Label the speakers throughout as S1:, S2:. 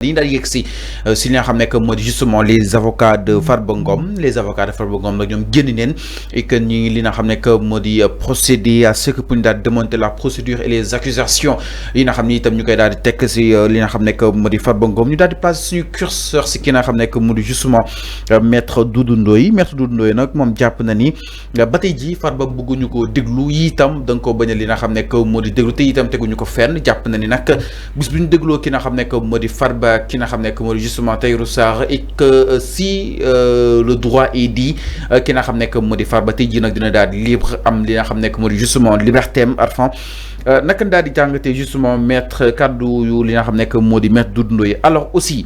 S1: dañu daal yegg si si li nga xam ne que moo di justement les avocats de Farba Ngom les avocats de Farba Ngom nag ñoom génn neen et que ñi li nga xam ne que moo di procéder à ce que pour ñu daal démonter la procédure et les accusations yi nga xam ni itam ñu koy daal di tekk si li nga xam ne que moo di Farba Ngom ñu daal di placer suñu curseur si ki nga xam ne que moo di justement maître Doudou Ndoye nag moom jàpp na ni ba tey ji Farba bëgguñu ko déglu yi itam da nga ko bañ a li nga xam ne que moo di déglu te itam teguñu ko fenn jàpp na ni nag bis bu ñu dégloo ki nga xam ne que moo di Farba ki nga xam ne que moo di justement Tahirou Sarr et que si le droit est dit ki nga xam ne que moo di Farba tey jii nag dina daal di libre am li nga xam ne que moo di justement liberté am Arfan naka daal di jàngatee justement maître kaddu yu li nga xam ne que moo di maître Doudou Ndoye alors aussi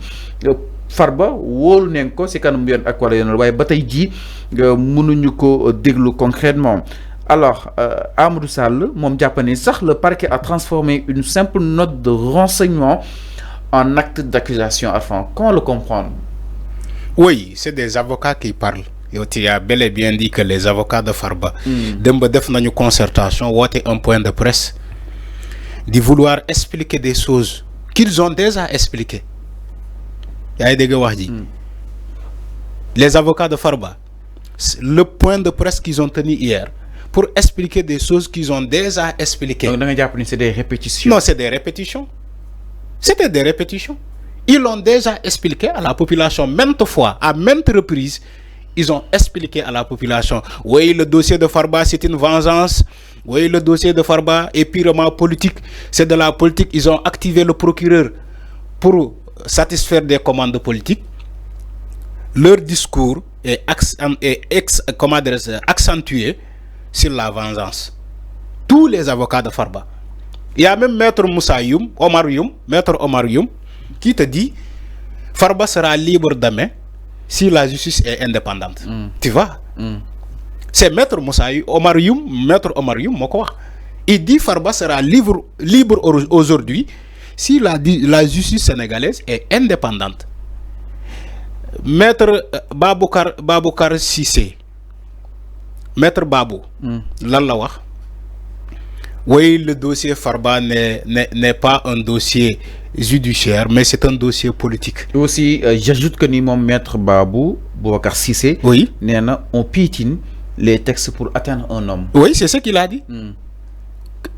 S1: Farba wóolu nañ ko si kanam yoon ak wala yoon waaye ba tey jii mënuñu ko déglu concrètement alors Amadou Sall moom jàpp ne sax le parquet a transformé une simple note de renseignement en acte d'accusation. Enfin, comment le comprendre?
S2: Oui, c'est des avocats qui parlent. Tu as bel et bien dit que les avocats de Farba demba def nañu concertation woote un point de presse de vouloir expliquer des choses qu'ils ont déjà expliquées. yaa ngi dégg wax ji les avocats de Farba le point de presse qu'ils ont tenu hier pour expliquer des choses qu'ils ont déjà expliquées.
S1: Donc da nga jàpp ni c'est des répétitions.
S2: Non, c'est des répétitions. C'était des répétitions. Ils l'ont déjà expliqué à la population maintes fois, à maintes reprises. Ils ont expliqué à la population. Oui, le dossier de Farba, c'est une vengeance. Oui, le dossier de Farba est purement politique. C'est de la politique. Ils ont activé le procureur pour satisfaire des commandes politiques. Leur discours est accentué sur la vengeance. Tous les avocats de Farba. Il y a même maître Moussa Youm, maître Omar Youm, qui te dit Farba sera libre demain si la justice est indépendante. Tu vois? C'est maître Moussa Youm, maître Omar Youm, il dit Farba sera libre aujourd'hui si la justice sénégalaise est indépendante. Maître Baboukar Cissé, maître Babou, lan. Oui, le dossier Farba n'est pas un dossier judiciaire, mais c'est un dossier politique.
S1: Et aussi, j'ajoute que mon maître Babou, Boubacar Sissé,
S2: oui,
S1: on piétine les textes pour atteindre un homme.
S2: Oui, c'est ce qu'il a dit.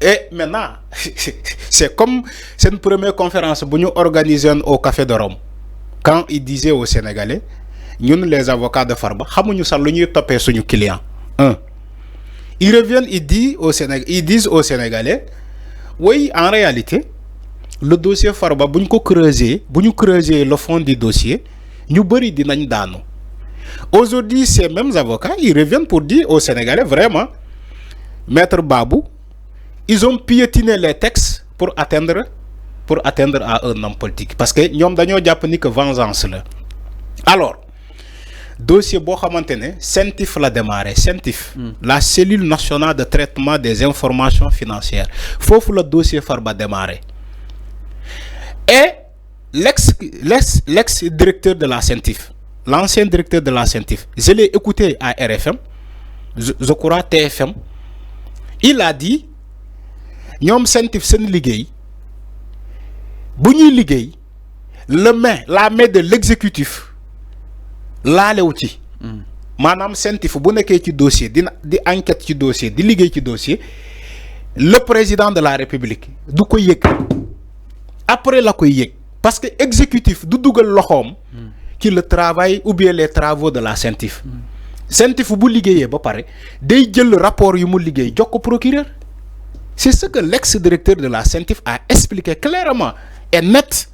S2: Et maintenant, c'est comme c'est une première conférence que nous organisons au Café de Rome. Quand il disait aux Sénégalais, nous les avocats de Farba, nous savons taper sur nos clients. Ils reviennent, ils disent aux Sénégalais, oui, en réalité, le dossier Farba, si nous creusons le fond du dossier, nous avons. Aujourd'hui, ces mêmes avocats, ils reviennent pour dire aux Sénégalais, vraiment, Maître Babou, ils ont piétiné les textes pour atteindre à un homme politique. Parce que nous avons dit que vengeance. Alors, dossier bo xamantene CENTIF la démarré CENTIF la cellule nationale de traitement des informations financières fofu le dossier Farba démarré et l'ex directeur de la CENTIF, l'ancien directeur de la CENTIF, je l'ai écouté à RFM, je crois TFM, il a dit ñom CENTIF sen liguey bu ñuy liguey la main de l'exécutif laalewu ci maanaam CENTIF bu nekkee ci dossier di enquête ci dossier di liggéey ci dossier le président de la république du ko yëg après la koy yëg parce que exécutif du dugal loxoom ci le travail ou bien les travaux de la CENTIF CENTIF bu liggéeyee ba pare day jël rapport yu mu liggéey jox ko procureur. C'est ce que l'ex-directeur de la CENTIF a expliqué clairement et net.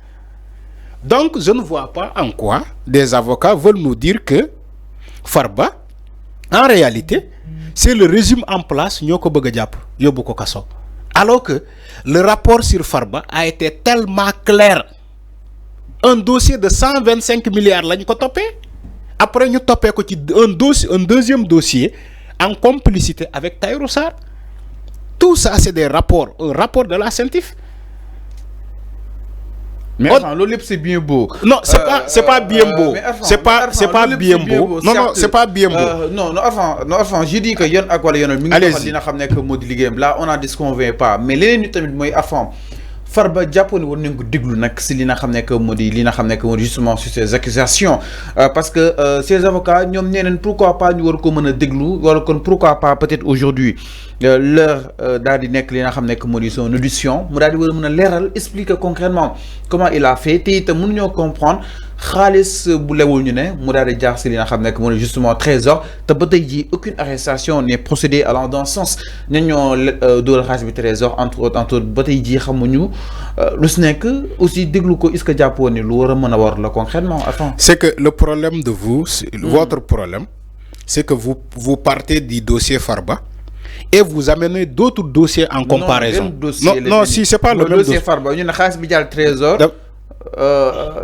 S2: Donc, je ne vois pas en quoi des avocats veulent nous dire que Farba, en réalité, c'est le régime en place alors que le rapport sur Farba a été tellement clair. Un dossier de 125 milliards, après nous topé un deuxième dossier en complicité avec Tahirou Sarr. Tout ça, c'est des rapports, un rapport de la CENTIF.
S1: Mais l'olip c'est bien beau.
S2: Non, c'est pas bien beau. C'est pas bien beau. Non, c'est pas bien beau.
S1: Non, enfin, j'ai dit que yon ak wala yon là, on n'en disconvient pas. Mais les tamit moy afan Farba Diapone war nañ ko déglu nag si li nga xam ne que moo di li nga xam ne que moo di justement sur ces accusations parce que ces avocats ñoom nee nañ pourquoi pas ñu war ko mën a déglu wala kon pourquoi pas peut-être aujourd'hui l'heure daal di nekk li nga xam ne que moo di son audition mu daal di war a mën a leeral expliquer concrètement comment il a fait te itam mënuñoo comprendre xaalis bu lewul ñu ne mu daal di jaar si li nga xam ne que moo di justement trésor te ba tey jii aucune arrestation n'est procédée allant dans ce sens ñan ñoo dóoral xaalis bi trésor entre autres ba tey jii xamuñu lu si nekk aussi déglu ko est-ce que jàppoo ni lu war a mën a war la concrètement attends.
S2: C'est que le problème de vous votre problème c'est que vous partez du dossier Farba et vous amenez d'autres dossiers en comparaison. Non, si c'est pas le même
S1: dossier Farba ñu ne xaalis bi jàll trésor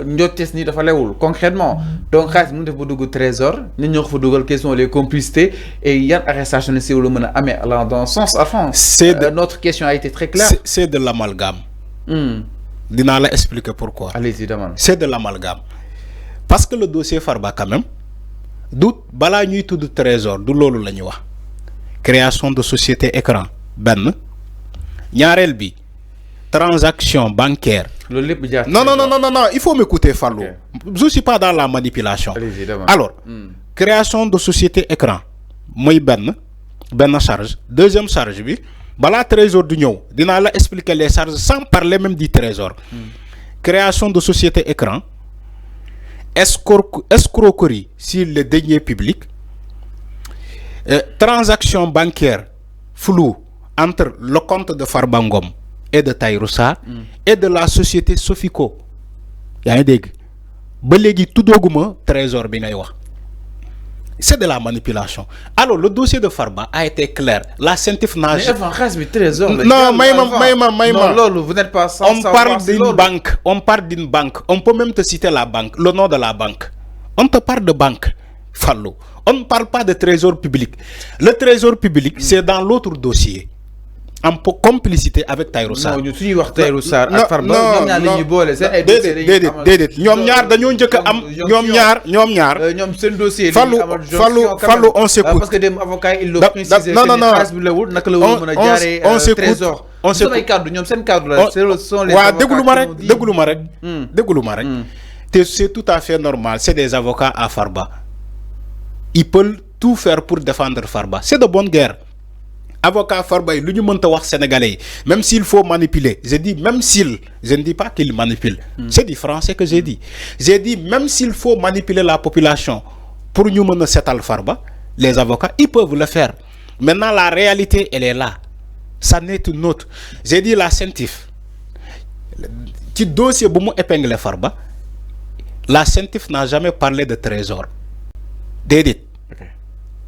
S1: njottees ni dafa lewul concrètement donc xaalis mu def ba dugg trésor nit ñoo ko fa dugal quelles sont les complicités et yan arrestation ne si lu mën a amee allant dans ce sens enfin notre question a été très claire.
S2: C'est de l'amalgame. Dinaa la expliquer pourquoi.
S1: Allez-y demande.
S2: C'est de l'amalgame parce que le dossier Farba quand même du balaa ñuy tudd trésor du loolu la ñuy wax création de société écran benn ñaareel bi transaction bancaire. Non, il faut m'écouter, Fallou. Okay. Je ne suis pas dans la manipulation. Alors, création de société écran, moi, ben charge. Deuxième charge, oui. Bala trésor d'union. Dina la expliquer les charges sans parler même du trésor. Création de société écran, escroquerie sur les deniers publics, transaction bancaire floue entre le compte de Farba Ngom et de Tahirou Sarr et de la société Sofico. Yaa ngi dégg ba léegi tuddooguma trésor bi ngay wax. C'est de la manipulation. Alors le dossier de Farba a été clair. La CENTIF n'a
S1: jamais trésor.
S2: Non,
S1: non, vous n'êtes pas sans
S2: savoir. On parle d'une banque. On peut même te citer la banque, le nom de la banque. On te parle de banque, Fallou. On ne parle pas de trésor public. Le trésor public, c'est dans l'autre dossier. En complicité avec Tahirou Sarr.
S1: Non, tu wax Tahirou Sarr ak Farba ñoom ñaar lañuy boole seen ay
S2: déedéet ñoom ñaar dañoo njëkk a am ñoom ñaar
S1: ñoom seen dossier
S2: Fallou on s'écoute
S1: parce que dem avocat il l'a précisé
S2: non
S1: xaalis bi lewul naka la war mën a jaaree trésor
S2: on s'écoute
S1: cadre ñoom seen cadre la sont les
S2: waaw déglu ma rek te c'est tout à fait normal c'est des avocats à Farba ils peuvent tout faire pour défendre Farba c'est de bonne guerre. Avocat Farba lu ñu mënta wax sénégalais même s'il faut manipuler je dis même s'il je ne dis pas qu'il manipule c'est du français que j'ai dit même s'il faut manipuler la population pour ñu mën a setal Farba les avocats ils peuvent le faire maintenant la réalité elle est là ça n'est une autre j'ai dit la CENTIF ci dossier bu mu épinglé Farba la CENTIF n'a jamais parlé de trésor déedéet.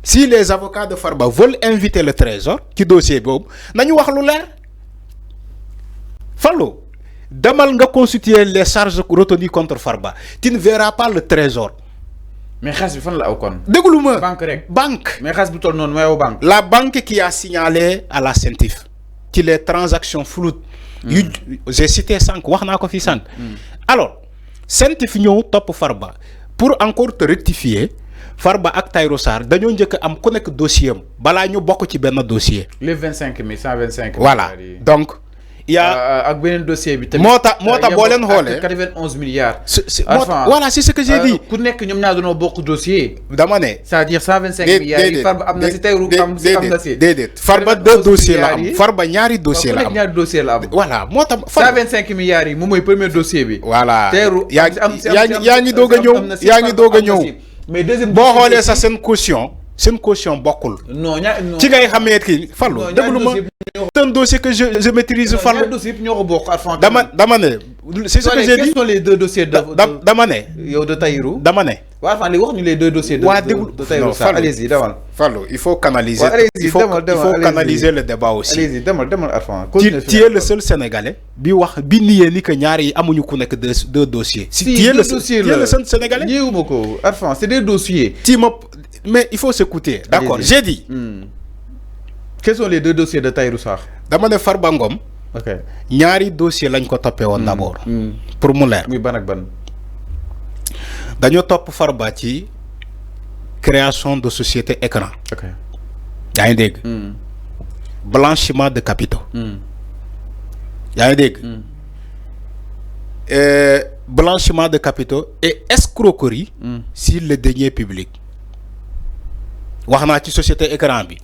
S2: Si les avocats de Farba veulent inviter le trésor ci dossier boobu nañu wax lu leer Fallou demal nga constituer les charges retenues contre Farba tu ne verras pas le trésor.
S1: mais xaalis bi fan la aw kon.
S2: déglu ma
S1: banque rek
S2: banque.
S1: mais xaalis bi toll noonu mooy aw banque.
S2: la banque qui a signalé à la CENTIF ci les transactions floues. j'ai cité sànq wax naa ko fi sànq. alors CENTIF ñëw topp Farba pour encore te rectifier. Farba ak Tahirou Sarr dañoo njëkk am ku nekk dossier am balaa ñu bokk ci benn dossier.
S1: les 125
S2: voilà donc. il y a
S1: ak beneen dossier bi tamit.
S2: moo tax boo leen xoolee
S1: 91 milliards.
S2: voilà c'est ce que j'ai dit.
S1: ku nekk ñoom ñaar dañoo bokk dossier.
S2: dama ne.
S1: c'est-à-dire 125 milliards yi Farba am na si Tahirou am na si.
S2: déedéet Farba 2 dossiers la am Farba ñaari dossiers la am.
S1: ñaari dossiers la am.
S2: voilà moo tax.
S1: 125 milliards yi moom mooy premier dossier bi.
S2: voilà
S1: Tahirou
S2: yaa ngi doog a ñëw
S1: mais deuxième
S2: boo xoolee sax seen caution bokkul.
S1: non
S2: ci ngay xamee kii Fallou déglu ma c'est un dossier que je maîtrise Fallou. dama ne. c'est ce que j'ai dit.
S1: quels sont les deux dossiers
S2: dama ne.
S1: yow de Tahirou.
S2: dama ne.
S1: waaw fan li wax ñu les deux dossiers. de Tahirou Sarr allez-y demal.
S2: Fallou il faut canaliser. il faut canaliser le débat aussi.
S1: allez-y demal Arfan.
S2: tu es le seul Sénégalais. bi nié ni que ñaar yi amuñu ku nekk deux dossiers.
S1: si tu es le seul Sénégalais. ñëwuma ko Arfan c'est des dossiers.
S2: mais il faut s'écouter. d'accord j'ai dit.
S1: quels sont les deux dossiers de Tahirou Sarr.
S2: dama ne Farba Ngom.
S1: ok
S2: ñaari dossier lañ ko toppee woon d'abord. pour mu leer.
S1: muy ban ak ban.
S2: dañoo topp Farba ci création de société écran.
S1: ok
S2: yaa ngi dégg. blanchiment de capitaux. yaa ngi dégg. blanchiment de capitaux et escroquerie sur les deniers publics. Wax na ci société écran bi.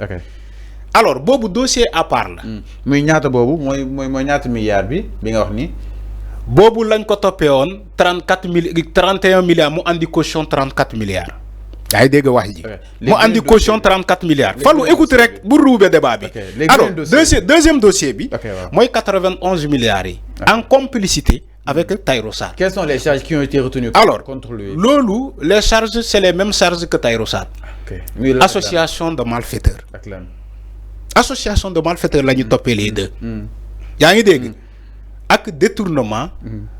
S2: Alors bobu dossier à part la.
S1: muy ñaata bobu moy ñaata milliards bi nga wax ni.
S2: Bobu lañ ko topé won 31 milliards mu andi caution 34 milliards. Yaay dégg wax ji. Mu andi caution 34 milliards. Fallu écoute rek bu roubé débat bi. Alors deuxième dossier bi moy 91 milliards yi. En complicité avec Tahirou Sarr.
S1: Quelles sont les charges qui ont été retenues contre lui?
S2: Lolu, les charges c'est les mêmes charges que Tahirou Sarr. Association de malfaiteurs. Association de malfaiteurs la ñu topé les deux. Yaa ngi dégg ak détournement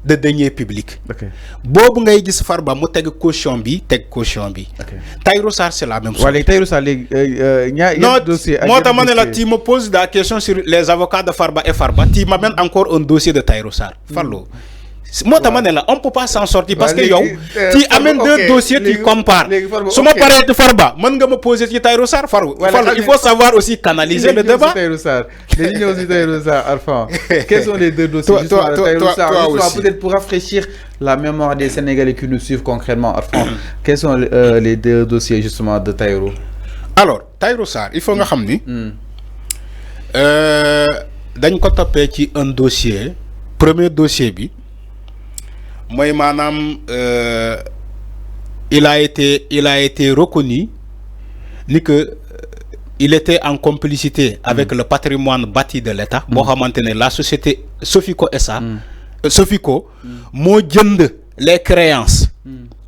S2: de deniers publics. Bobu ngay gis Farba mu teg caution bi. Tahirou Sarr c'est la même chose.
S1: Wala Tahirou Sarr léegi
S2: non moi mané la tu me poses la question sur les avocats de Farba et Farba, tu m'amènes encore un dossier de Tahirou Sarr. Fallo. Moi mané la on peut pas s'en sortir parce que yow tu amènes deux dossiers tu compares. Si ma paré de Farba, mën nga me poser ci Tahirou Sarr il faut savoir aussi canaliser le débat.
S1: Quels sont les deux dossiers peut-être pour rafraîchir la mémoire des Sénégalais qui nous suivent concrètement quels sont les deux dossiers justement de Tahirou?
S2: Alors Tahirou Sarr il faut nga xam ni dañ ko topé ci un dossier premier dossier bi moi il a été reconnu ni que il était en complicité avec le patrimoine bâti de l'État. La société Sofico SA Sofico mo jënd les créances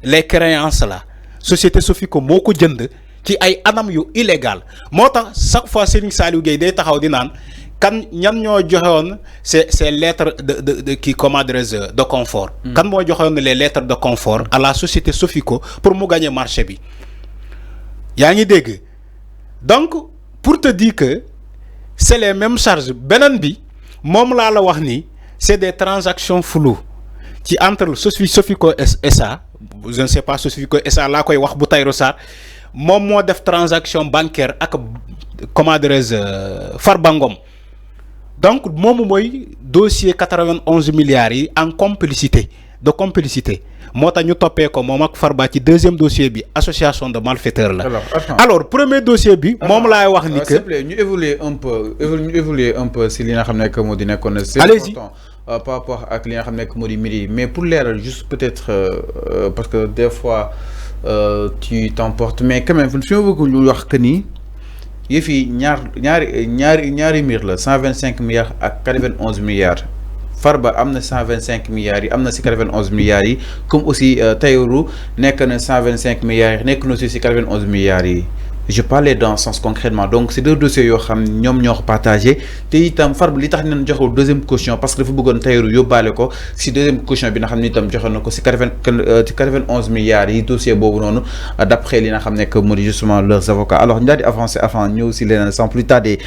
S2: là société Sofico moko jënd ci ay anam yu illégal motax chaque fois Serigne Saliou Gueye day taxaw di nan kan ñan ñoo joxewoon ces lettres de qui commanderaient de confort. Kan moo joxewoon les lettres de confort à la société Sofico pour mu gagner marché bi. Yaa ngi dégg donc pour te dire que c'est les mêmes charges benen bi mom la wax ni c'est des transactions floues ci entre Sofico SA je ne sais pas Sofico SA la koy wax bu Tahirou Sarr mom mo def transaction bancaire ak Farba Ngom. Donc mon dossier 91 milliards en complicité Moi ñu topé ko mom ak Farba ci deuxième dossier bi association de malfaiteurs là. Alors premier dossier bi mom lay wax ni que
S1: s'il vous plaît ñu évoluer un peu si li nga xamné que modi nekkoon c'est
S2: important
S1: par rapport ak li nga xamné que modi midi mais pour l'air juste peut-être parce que des fois tu t'emportes mais quand même fi ma bëgg ñu wax que ni yefi ñaari mir la 125 milliards ak 91 milliards Farba amna 125 milliards yi amna ci 91 milliards yi comme aussi Tahirou nek na 125 milliards nek na aussi ci 91 milliards yi je parlais dans ce sens concrètement donc c'est deux dossiers yo xam ñom ñoo partagé te itam Farba li tax ñu joxul deuxième caution parce que dafa bëggoon Tahirou yóbbaale ko ci deuxième caution bi nga xam ni itam joxoon na ko ci 91 milliards yi dossier bobu nonu d'après li nga xam ne que modi justement leurs avocats alors ñu daal di avancer avant ñëw ci leneen sans plus tarder